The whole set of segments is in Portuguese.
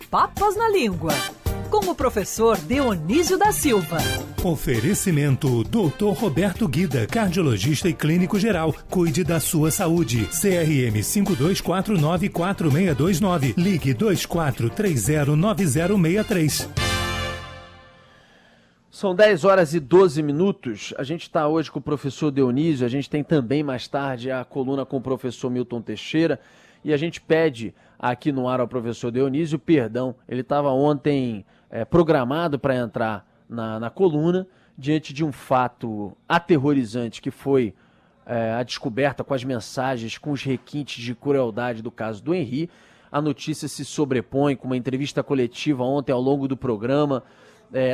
Papas na Língua, com o professor Dionísio da Silva. Oferecimento Dr. Roberto Guida, cardiologista e clínico geral. Cuide da sua saúde. CRM 52494629. Ligue 24309063. São 10 horas e 12 minutos. A gente está hoje com o professor Dionísio. A gente tem também mais tarde a coluna com o professor Milton Teixeira. E a gente pede aqui no ar ao professor Dionísio perdão. Ele estava ontem programado para entrar na coluna, diante de um fato aterrorizante que foi a descoberta com as mensagens, com os requintes de crueldade do caso do Henri. A notícia se sobrepõe com uma entrevista coletiva ontem ao longo do programa.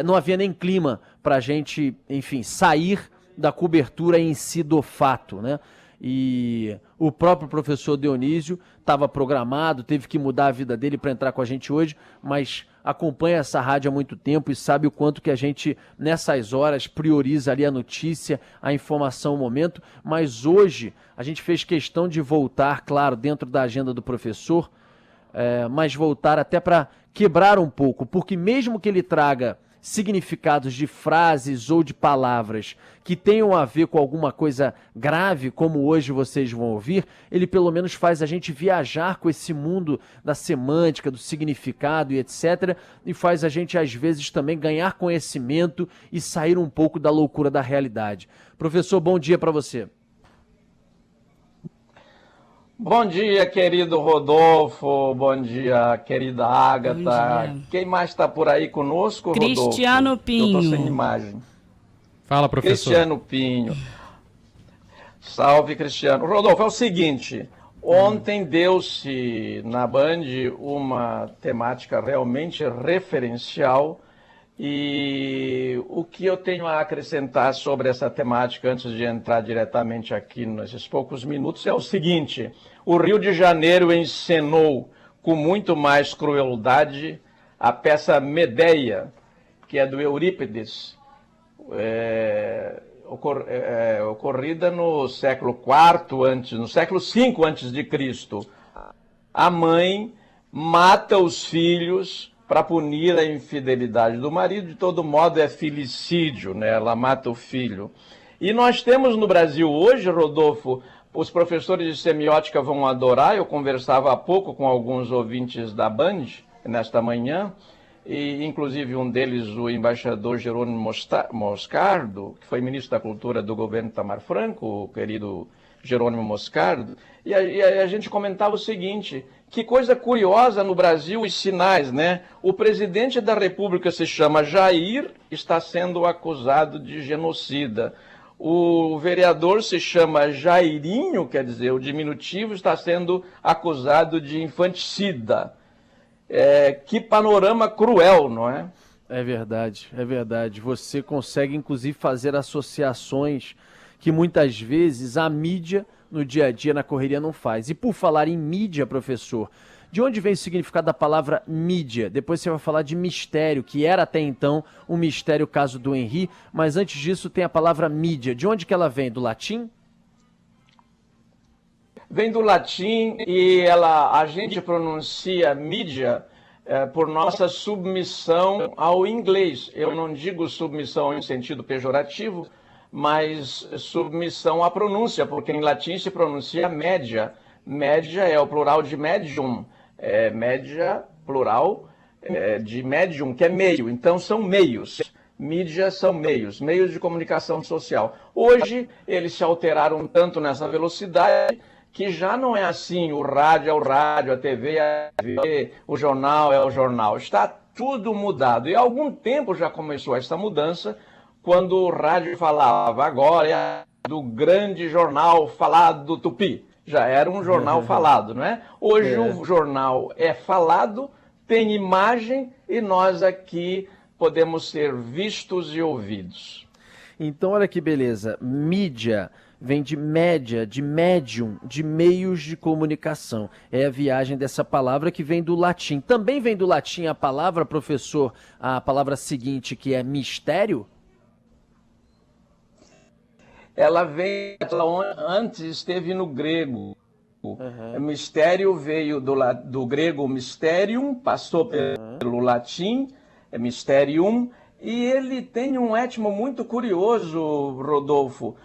Não havia nem clima para a gente, enfim, sair da cobertura em si do fato, né? E o próprio professor Dionísio estava programado, teve que mudar a vida dele para entrar com a gente hoje, mas acompanha essa rádio há muito tempo e sabe o quanto que a gente, nessas horas, prioriza ali a notícia, a informação, o momento. Mas hoje a gente fez questão de voltar, claro, dentro da agenda do professor, mas voltar até para quebrar um pouco, porque mesmo que ele traga significados de frases ou de palavras que tenham a ver com alguma coisa grave, como hoje vocês vão ouvir, ele pelo menos faz a gente viajar com esse mundo da semântica, do significado e etc. E faz a gente, às vezes, também ganhar conhecimento e sair um pouco da loucura da realidade. Professor, bom dia para você. Bom dia, querido Rodolfo. Bom dia, querida Ágata. Quem mais está por aí conosco, Rodolfo? Cristiano Pinho. Eu estou sem imagem. Fala, professor. Cristiano Pinho. Salve, Cristiano. Rodolfo, é o seguinte, ontem deu-se na Band uma temática realmente referencial e o que eu tenho a acrescentar sobre essa temática antes de entrar diretamente aqui nesses poucos minutos é o seguinte: o Rio de Janeiro encenou com muito mais crueldade a peça Medeia, que é do Eurípides, ocorrida no século IV, no século V antes de Cristo. A mãe mata os filhos para punir a infidelidade do marido. De todo modo é filicídio, né? Ela mata o filho. E nós temos no Brasil hoje, Rodolfo, os professores de semiótica vão adorar, eu conversava há pouco com alguns ouvintes da Band, nesta manhã, e inclusive um deles, o embaixador Jerônimo Moscardo, que foi ministro da Cultura do governo Itamar Franco, o querido Jerônimo Moscardo, e a gente comentava o seguinte: que coisa curiosa no Brasil os sinais, né? O presidente da República se chama Jair, está sendo acusado de genocida. O vereador se chama Jairinho, quer dizer, o diminutivo, está sendo acusado de infanticida. Que panorama cruel, não é? É verdade, é verdade. Você consegue, inclusive, fazer associações que muitas vezes a mídia, no dia a dia, na correria, não faz. E por falar em mídia, professor, de onde vem o significado da palavra mídia? Depois você vai falar de mistério, que era até então um mistério, o caso do Henri, mas antes disso tem a palavra mídia. De onde que ela vem? Do latim? Vem do latim e a gente pronuncia mídia por nossa submissão ao inglês. Eu não digo submissão em sentido pejorativo, mas submissão à pronúncia, porque em latim se pronuncia média. Média é o plural de medium, média, plural de medium, que é meio. Então são meios. Mídia são meios de comunicação social. Hoje eles se alteraram tanto nessa velocidade que já não é assim: o rádio é o rádio, a TV é a TV, o jornal é o jornal. Está tudo mudado. E há algum tempo já começou essa mudança, quando o rádio falava, agora é do grande jornal falado do Tupi. Já era um jornal falado, não é? Hoje o jornal é falado, tem imagem e nós aqui podemos ser vistos e ouvidos. Então, olha que beleza. Mídia vem de média, de médium, de meios de comunicação. É a viagem dessa palavra que vem do latim. Também vem do latim a palavra, professor, a palavra seguinte, que é mistério? Ela antes esteve no grego. Mistério veio do grego mysterium, passou pelo latim, mysterium, e ele tem um étimo muito curioso, Rodolfo.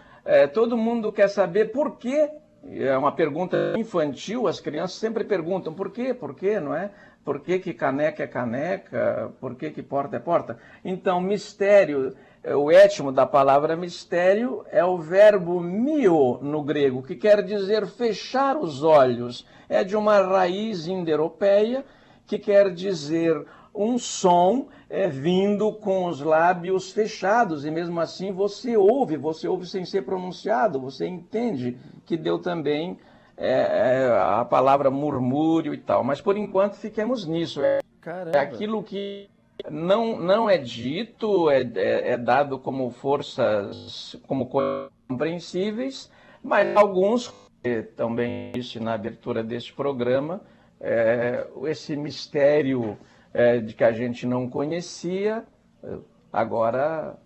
Todo mundo quer saber por quê. É uma pergunta infantil, as crianças sempre perguntam por quê, não é? Por que caneca é caneca? Por que porta é porta? Então, mistério, o étimo da palavra mistério é o verbo mio no grego, que quer dizer fechar os olhos. É de uma raiz indo-europeia que quer dizer um som vindo com os lábios fechados, e mesmo assim você ouve sem ser pronunciado, você entende que deu também a palavra murmúrio e tal. Mas por enquanto fiquemos nisso. É aquilo que não é dito, é dado como forças, como compreensíveis, mas alguns, também disse na abertura deste programa, esse mistério de que a gente não conhecia, agora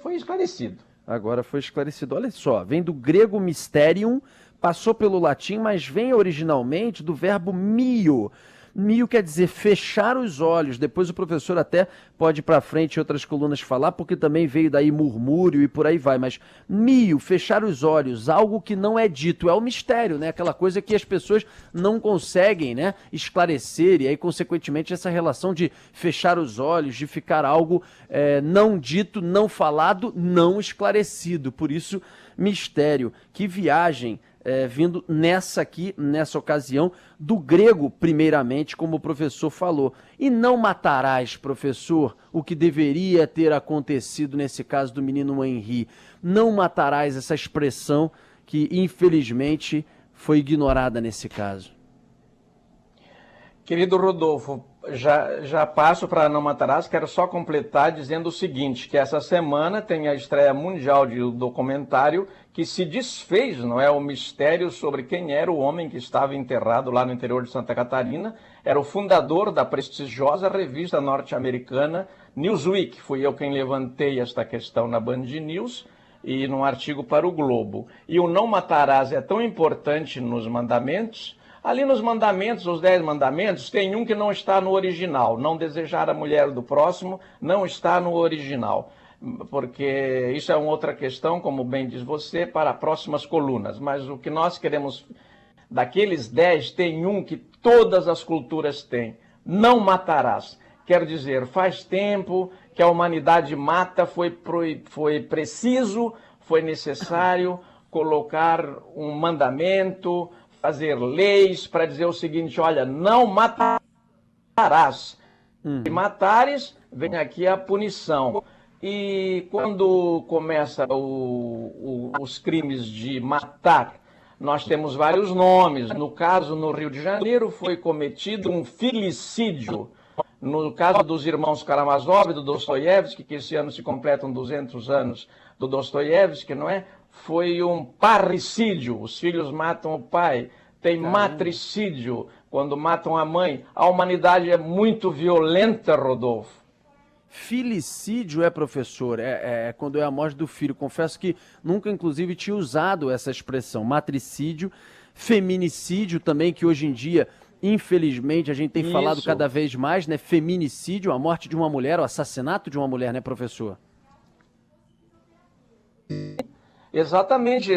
foi esclarecido. Agora foi esclarecido. Olha só, vem do grego mysterium, passou pelo latim, mas vem originalmente do verbo mio. Mio quer dizer fechar os olhos. Depois o professor até pode ir para frente em outras colunas falar, porque também veio daí murmúrio e por aí vai. Mas mio, fechar os olhos, algo que não é dito, é o mistério, né? Aquela coisa que as pessoas não conseguem, né, esclarecer, e aí consequentemente essa relação de fechar os olhos, de ficar algo não dito, não falado, não esclarecido. Por isso, mistério. Que viagem! Vindo nessa ocasião, do grego, primeiramente, como o professor falou. E não matarás, professor, o que deveria ter acontecido nesse caso do menino Henri. Não matarás, essa expressão que, infelizmente, foi ignorada nesse caso. Querido Rodolfo, já passo para Não Matarás, quero só completar dizendo o seguinte, que essa semana tem a estreia mundial de um documentário que se desfez, não é, o mistério sobre quem era o homem que estava enterrado lá no interior de Santa Catarina. Era o fundador da prestigiosa revista norte-americana Newsweek. Fui eu quem levantei esta questão na Band News e num artigo para o Globo. E o Não Matarás é tão importante nos mandamentos. Ali nos mandamentos, os 10 mandamentos, tem um que não está no original. Não desejar a mulher do próximo não está no original. Porque isso é uma outra questão, como bem diz você, para próximas colunas. Mas o que nós queremos, daqueles 10, tem um que todas as culturas têm. Não matarás. Quer dizer, faz tempo que a humanidade mata, foi preciso, foi necessário colocar um mandamento, fazer leis para dizer o seguinte, olha, não matarás. Se matares, vem aqui a punição. E quando começa os crimes de matar, nós temos vários nomes. No caso, no Rio de Janeiro, foi cometido um filicídio. No caso dos irmãos Karamazov, do Dostoiévski, que esse ano se completam 200 anos do Dostoiévski, não é? Foi um parricídio, os filhos matam o pai. Tem matricídio, quando matam a mãe. A humanidade é muito violenta, Rodolfo. Filicídio professor, quando é a morte do filho. Confesso que nunca, inclusive, tinha usado essa expressão. Matricídio, feminicídio também, que hoje em dia, infelizmente, a gente tem falado cada vez mais, né? Feminicídio, a morte de uma mulher, o assassinato de uma mulher, né, professor? Exatamente,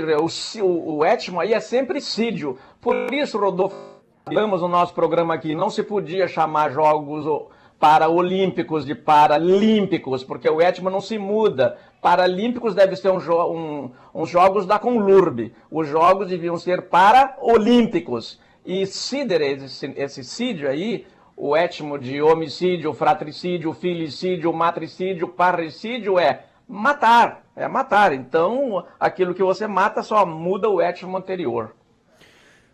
o étimo aí é sempre sídio. Por isso, Rodolfo, falamos no nosso programa aqui, não se podia chamar jogos paraolímpicos de paralímpicos, porque o étimo não se muda. Paralímpicos deve ser uns jogos da Conlurb. Os jogos deviam ser paraolímpicos. E esse sídio aí, o étimo de homicídio, fratricídio, filicídio, matricídio, parricídio é matar. É matar. Então, aquilo que você mata só muda o étimo anterior.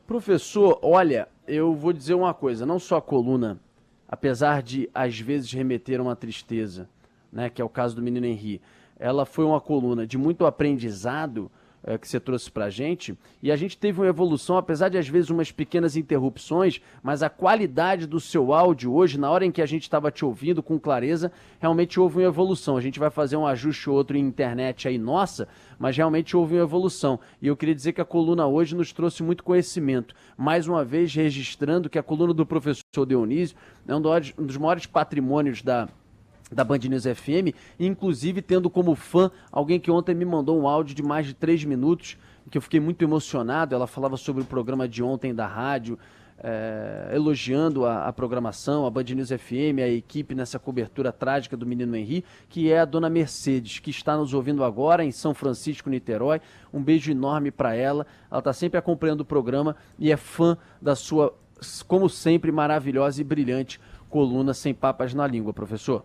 Professor, olha, eu vou dizer uma coisa. Não só a coluna, apesar de, às vezes, remeter a uma tristeza, né, que é o caso do menino Henri, ela foi uma coluna de muito aprendizado, que você trouxe pra gente, e a gente teve uma evolução, apesar de às vezes umas pequenas interrupções, mas a qualidade do seu áudio hoje, na hora em que a gente estava te ouvindo com clareza, realmente houve uma evolução. A gente vai fazer um ajuste ou outro em internet aí nossa, mas realmente houve uma evolução. E eu queria dizer que a coluna hoje nos trouxe muito conhecimento. Mais uma vez registrando que a coluna do professor Dionísio é um dos maiores patrimônios da Band News FM, inclusive tendo como fã alguém que ontem me mandou um áudio de mais de 3 minutos, que eu fiquei muito emocionado. Ela falava sobre o programa de ontem da rádio, elogiando a programação, a Band News FM, a equipe nessa cobertura trágica do menino Henri, que é a dona Mercedes, que está nos ouvindo agora em São Francisco, Niterói. Um beijo enorme para ela. Ela está sempre acompanhando o programa e é fã da sua, como sempre, maravilhosa e brilhante coluna Sem Papas na Língua, professor.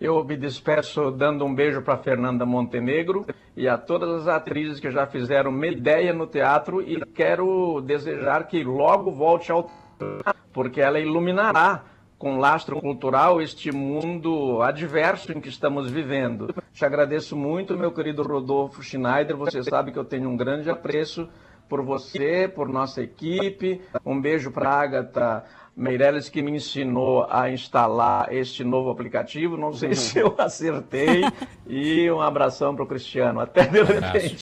Eu me despeço dando um beijo para Fernanda Montenegro e a todas as atrizes que já fizeram Medéia no teatro, e quero desejar que logo volte ao teatro, porque ela iluminará com lastro cultural este mundo adverso em que estamos vivendo. Te agradeço muito, meu querido Rodolfo Schneider. Você sabe que eu tenho um grande apreço por você, por nossa equipe. Um beijo para a Agatha Meirelles, que me ensinou a instalar este novo aplicativo. Não sei se eu acertei. E um abração para o Cristiano. Até de repente.